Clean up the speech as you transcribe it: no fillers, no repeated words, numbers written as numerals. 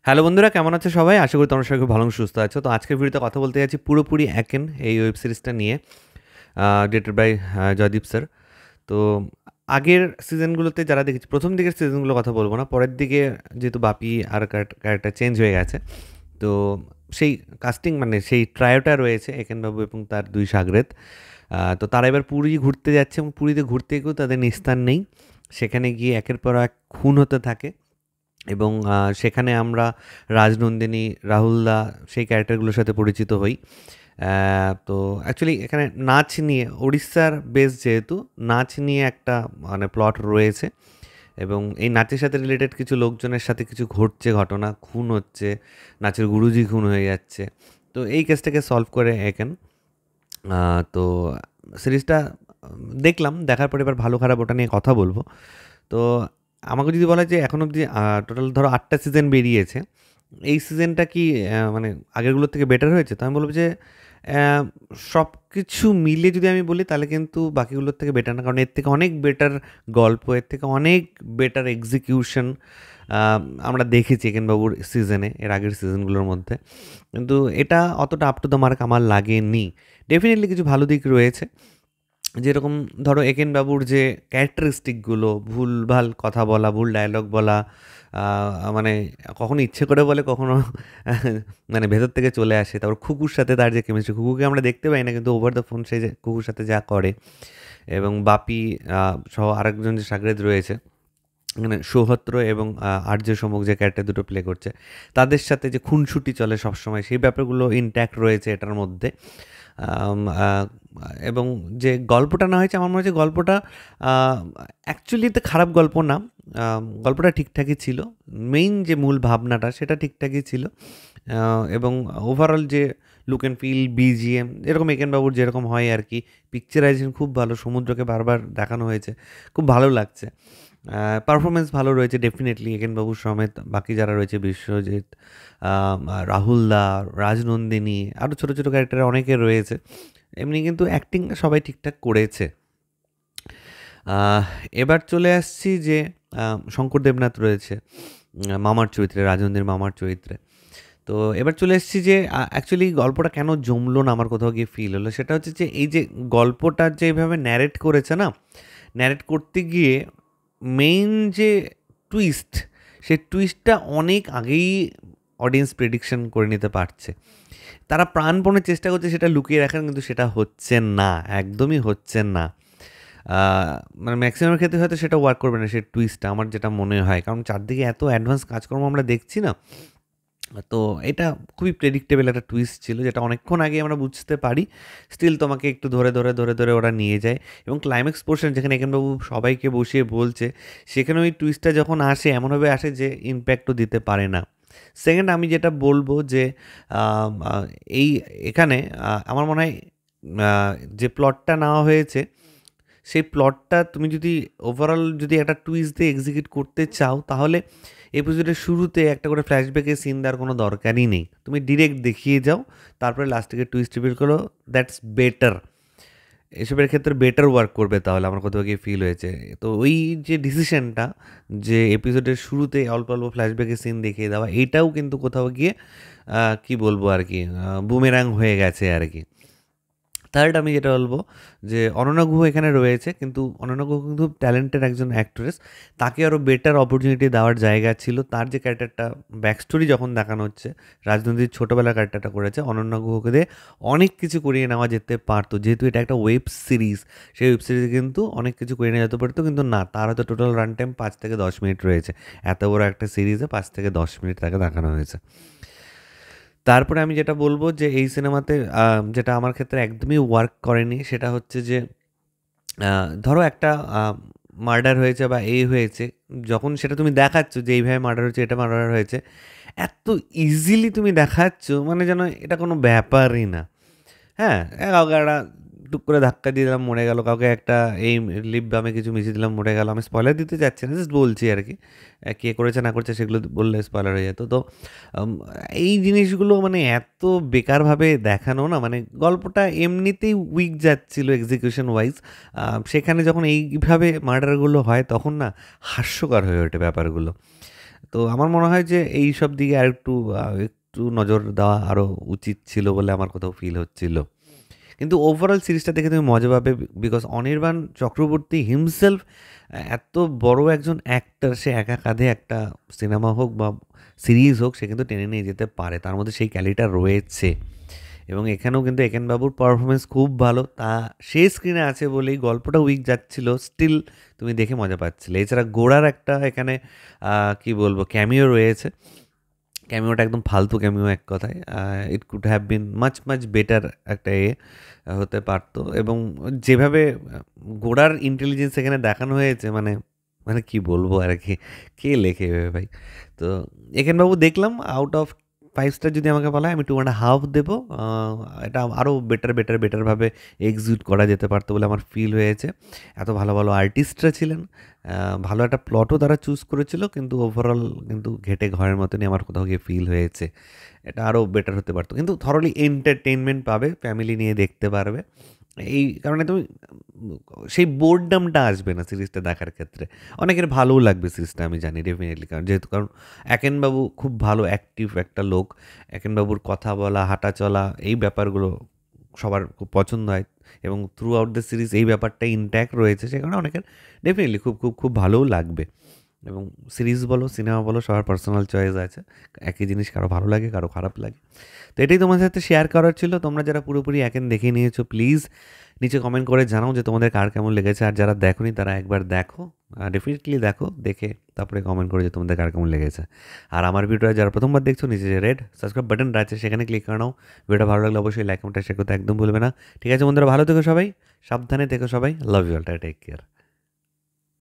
Hello বন্ধুরা, কেমন আছো সবাই? আশা করি তোমরা সবাই খুব ভালো এবং সুস্থ আছো। তো আজকের ভিডিওতে কথা বলতে যাচ্ছি পুরোপুরি 'একেন' এই ওয়েব সিরিজটা নিয়ে, ডিরেক্টেড বাই জয়দীপ স্যার। তো আগের সিজনগুলোতে যারা দেখেছি, ১ম দিকের সিজনগুলোর কথা বলব না। পরের দিকে যেহেতু বাপি আর ক্যারেক্টার চেঞ্জ হয়ে গেছে, তো সেই কাস্টিং মানে সেই ট্রায়োটা রয়েছে একেন বাবু এবং তার ২ শাগরেদ। তো তারা এবার পুরী ঘুরতে যাচ্ছে এবং পুরীতে ঘুরতে গিয়েও তাদের নিস্তার নেই। সেখানে গিয়ে একের পর এক খুন হতে থাকে এবং সেখানে আমরা রাজনন্দিনী, রাহুলদা সেই ক্যারেক্টারগুলোর সাথে পরিচিত হই। তো অ্যাকচুয়ালি এখানে নাচ নিয়ে, উড়িষ্যার বেস যেহেতু, নাচ নিয়ে একটা মানে প্লট রয়েছে এবং এই নাচের সাথে রিলেটেড কিছু লোকজনের সাথে কিছু ঘটছে, ঘটনা, খুন হচ্ছে, নাচের গুরুজি খুন হয়ে যাচ্ছে। তো এই কেসটাকে সলভ করে একেন। তো সিরিজটা দেখলাম, দেখার পরে এবার ভালো খারাপ ওটা নিয়ে কথা বলবো। তো আমাকে যদি বলা হয় যে এখন অবধি টোটাল ধরো ৮টা সিজন বেরিয়েছে। এই সিজনটা কি মানে আগেরগুলোর থেকে বেটার হয়েছে? তো আমি বলব যে সব কিছু মিলিয়ে যদি আমি বলি তাহলে কিন্তু বাকিগুলোর থেকে বেটার না। কারণ এর থেকে অনেক বেটার গল্প, এর থেকে অনেক বেটার এক্সিকিউশন আ আমরা দেখেছি একেনবাবুর সিজনে, এর আগের সিজনগুলোর মধ্যে। কিন্তু এটা অতটা আপ টু দ্য মার্ক আমার লাগেনি। ডেফিনিটলি কিছু ভালো দিক রয়েছে। যেরকম ধরো একেনবাবুর যে ক্যারেক্টারিস্টিকগুলো, ভুলভাল কথা বলা, ভুল ডায়ালগ বলা, মানে কখনো ইচ্ছে করে বলে, কখনো মানে ভেতর থেকে চলে আসে। তারপর খুকুর সাথে তার যে কেমিস্ট্রি, খুকুকে আমরা দেখতে পাই না কিন্তু ওভার দ্য ফোন সে যে খুকুর সাথে যা করে, এবং বাপি সহ আরেকজন যে সাগরেদ রয়েছে, মানে সৌহত্র এবং আর্য সম্মুখ যে ক্যারেক্টার দুটো প্লে করছে, তাদের সাথে যে খুনসুটি চলে সবসময়, সেই ব্যাপারগুলো ইনট্যাক্ট রয়েছে এটার মধ্যে। আম আ এবং যে গল্পটা না হয়েছে, আমার মনে হচ্ছে গল্পটা অ্যাকচুয়ালিতে খারাপ গল্প না। গল্পটা ঠিকঠাকই ছিল। মেইন যে মূল ভাবনাটা সেটা ঠিকঠাকই ছিল। এবং ওভারঅল যে লুক অ্যান্ড ফিল, বিজিএম এরকম একেনবাবুর যেরকম হয় আরকি। পিকচারাইজেশন খুব ভালো, সমুদ্রকে বারবার দেখানো হয়েছে। খুব ভালো লাগছে। পারফরম্যান্স ভালো রয়েছে ডেফিনেটলি একেনবাবু সমেত বাকি যারা রয়েছে, বিশ্বজিৎ, রাহুল দা, রাজনন্দিনী, আরও ছোটো ছোটো ক্যারেক্টার অনেকে রয়েছে। এমনি কিন্তু অ্যাক্টিং সবাই ঠিকঠাক করেছে। আহ, এবার চলে আসছি যে শঙ্কর দেবনাথ রয়েছে মামার চরিত্রে, রাজনন্দিনীর মামার চরিত্রে। তো এবার চলে এসেছি যে অ্যাকচুয়ালি গল্পটা কেন জমলো না আমার কোথাও গিয়ে ফিল হলো, সেটা হচ্ছে যে এই যে গল্পটা যেভাবে ন্যারেট করেছে না, ন্যারেট করতে গিয়ে মেইন যে টুইস্ট, সেই টুইস্টটা অনেক আগেই অডিয়েন্স প্রেডিকশন করে নিতে পারছে। তারা প্রাণপণে চেষ্টা করছে সেটা লুকিয়ে রাখার, কিন্তু সেটা হচ্ছে না, একদমই হচ্ছে না। মানে ম্যাক্সিমামের ক্ষেত্রে হয়তো সেটা ওয়ার্ক করবে না, সেই টুইস্টটা, আমার যেটা মনে হয়। কারণ চারদিকে এত অ্যাডভান্স কাজকর্ম আমরা দেখছি না, তো এটা খুবই প্রেডিক্টেবল একটা টুইস্ট ছিল, যেটা অনেকক্ষণ আগে আমরা বুঝতে পারি। স্টিল তোমাকে একটু ধরে ধরে ধরে ধরে ওরা নিয়ে যায়, এবং ক্লাইম্যাক্স পোর্শন যেখানে একেনবাবু সবাইকে বসিয়ে বলছে, সেখানে ওই টুইস্টটা যখন আসে এমনভাবে আসে যে ইম্প্যাক্টও দিতে পারে না। সেকেন্ড, আমি যেটা বলবো যে আম, আ, এই এখানে আমার মনে হয় যে প্লটটা নেওয়া হয়েছে, সেই প্লটটা তুমি যদি ওভারঅল যদি একটা টুইস্ট দিয়ে এক্সিকিউট করতে চাও, তাহলে এপিসোডের শুরুতে একটা করে ফ্ল্যাশব্যাকের সিন দেওয়ার কোনো দরকারই নেই। তুমি ডিরেক্ট দেখিয়ে যাও, তারপরে লাস্টে টুইস্ট রিভিল করো, দ্যাটস বেটার। এসবের ক্ষেত্রে বেটার ওয়ার্ক করবে তাহলে, আমার কোথাও গিয়ে ফিল হয়েছে। তো ওই যে ডিসিশনটা, যে এপিসোডের শুরুতে অল্প অল্প ফ্ল্যাশব্যাকের সিন দেখিয়ে দেওয়া, এইটাও কিন্তু কোথাও গিয়ে কি বলবো আর কি, বুমেরাং হয়ে গেছে আর কি। থার্ড, আমি যেটা বলবো যে অনন্যা গুহ এখানে রয়েছে, কিন্তু অনন্যা গুহ কিন্তু ট্যালেন্টেড একজন অ্যাক্ট্রেস। তাকে আরও বেটার অপরচুনিটি দেওয়ার জায়গা ছিল। তার যে ক্যারেক্টারটা ব্যাক স্টোরি যখন দেখানো হচ্ছে, রাজনৈতিক ছোটোবেলার ক্যারেক্টারটা করেছে, অনন্যা গুহকে দিয়ে অনেক কিছু করিয়ে নেওয়া যেতে পারতো। যেহেতু এটা একটা ওয়েব সিরিজ, সেই ওয়েব সিরিজে কিন্তু অনেক কিছু করিয়ে নেওয়া যেতে পারতো, কিন্তু না, তার হয়তো টোটাল রান টাইম 5 থেকে 10 মিনিট রয়েছে। এত বড় একটা সিরিজে 5 থেকে 10 মিনিট তাকে দেখানো হয়েছে। তারপরে আমি যেটা বলব যে এই সিনেমাতে যেটা আমার ক্ষেত্রে একদমই ওয়ার্ক করেনি, সেটা হচ্ছে যে ধরো একটা মার্ডার হয়েছে বা এই হয়েছে, যখন সেটা তুমি দেখাচ্ছ যে এইভাবে মার্ডার হয়েছে, এটা মার্ডার হয়েছে, এত ইজিলি তুমি দেখাচ্ছ, মানে যেন এটা কোনো ব্যাপারই না। হ্যাঁ, কাউকে একটা টুক করে ধাক্কা দিয়ে দিলাম, মরে গেল। কাউকে একটা এই লিপ বামে কিছু মিশিয়ে দিলাম, মরে গেল। আমি স্পয়লার দিতে যাচ্ছি না, জাস্ট বলছি আর কি। কে করেছে না করেছে সেগুলো বললে স্পয়লার হয়ে যেত। তো আম, এই জিনিসগুলো মানে এত বেকারভাবে দেখানো না, মানে গল্পটা এমনিতেই উইক যাচ্ছিল এক্সিকিউশন ওয়াইজ। সেখানে যখন এইভাবে মার্ডারগুলো হয় তখন না হাস্যকর হয়ে ওঠে ব্যাপারগুলো। তো আমার মনে হয় যে এইসব দিকে আরেকটু একটু নজর দেওয়া আরও উচিত ছিল বলে আমার কোথাও ফিল হচ্ছিল। কিন্তু ওভারঅল সিরিজটা দেখে তুমি মজা পাবে, বিকজ অনির্বাণ চক্রবর্তী হিমসেলফ এত বড় একজন অ্যাক্টর, সে একা কাঁধে একটা সিনেমা হোক বা সিরিজ হোক সে কিন্তু টেনে নিয়ে যেতে পারে, তার মধ্যে সেই ক্যালিটা রয়েছে। এবং এখানেও কিন্তু একেনবাবুর পারফরমেন্স খুব ভালো, তা সে স্ক্রিনে আছে বলেই গল্পটা উইক যাচ্ছিল, স্টিল তুমি দেখে মজা পাচ্ছিলে। এছাড়া গোড়ার একটা এখানে কি বলবো ক্যামিও রয়েছে, ক্যামিওটা একদম ফালতু ক্যামিও এক কথায়। It could have been much much better একটা হতে পারতো। এবং যেভাবে গোড়ার ইন্টেলিজেন্স এখানে দেখানো হয়েছে, মানে মানে কি বলবো আর কি, কে লেখে এভাবে ভাই। তো এখানবাবু দেখলাম আউট অফ 5 স্টার যদি আমাকে বলা হয় আমি 2.5 দেবো। এটা আরও বেটারভাবে এক্সিকিউট করা যেতে পারতো বলে আমার ফিল হয়েছে। এত ভালো ভালো আর্টিস্টরা ছিলেন, ভালো একটা প্লটও তারা চুজ করেছিল, কিন্তু ওভারঅল কিন্তু ঘেটে ঘরের মতনই আমার কোথাও গিয়ে ফিল হয়েছে। এটা আরও বেটার হতে পারতো, কিন্তু থরলি এন্টারটেনমেন্ট পাবে, ফ্যামিলি নিয়ে দেখতে পারবে। এই কারণে তুমি সেই বোরডামটা আসবে না সিরিজটা দেখার ক্ষেত্রে। অনেকের ভালোও লাগবে সিরিজটা আমি জানি ডেফিনেটলি, কারণ একেনবাবু খুব ভালো অ্যাক্টিভ একটা লোক। একেনবাবুর কথা বলা, হাঁটা চলা, এই ব্যাপারগুলো সবার খুব পছন্দ হয়, এবং থ্রু আউট দ্য সিরিজ এই ব্যাপারটা ইনট্যাক্ট রয়েছে, সে কারণে অনেকের ডেফিনেটলি খুব খুব খুব ভালোও লাগবে। এবং সিরিজ বলো সিনেমা বলো সবার পার্সোনাল চয়েস আছে, একই জিনিস কারো ভালো লাগে কারো খারাপ লাগে। তো এটাই তোমাদের সাথে শেয়ার করার ছিল। তোমরা যারা পুরোপুরি একেন দেখে নিয়েছো প্লিজ নিচে কমেন্ট করে জানাও যে তোমাদের কার কেমন লেগেছে, আর যারা দেখোনি তারা একবার দেখো, ডেফিনেটলি দেখো, দেখে তারপরে কমেন্ট করে যে তোমাদের কার কেমন লেগেছে। আর আমার ভিডিওটা যারা প্রথমবার দেখছো নিচে যে রেড সাবস্ক্রাইব বাটন আছে সেখানে ক্লিক করে নাও। ভিডিওটা ভালো লাগলে অবশ্যই লাইক কমেন্ট শেয়ার করতে একদম ভুলবে না। ঠিক আছে বন্ধুরা, ভালো থেকো সবাই, সাবধানে থেকো সবাই, love you all, take care.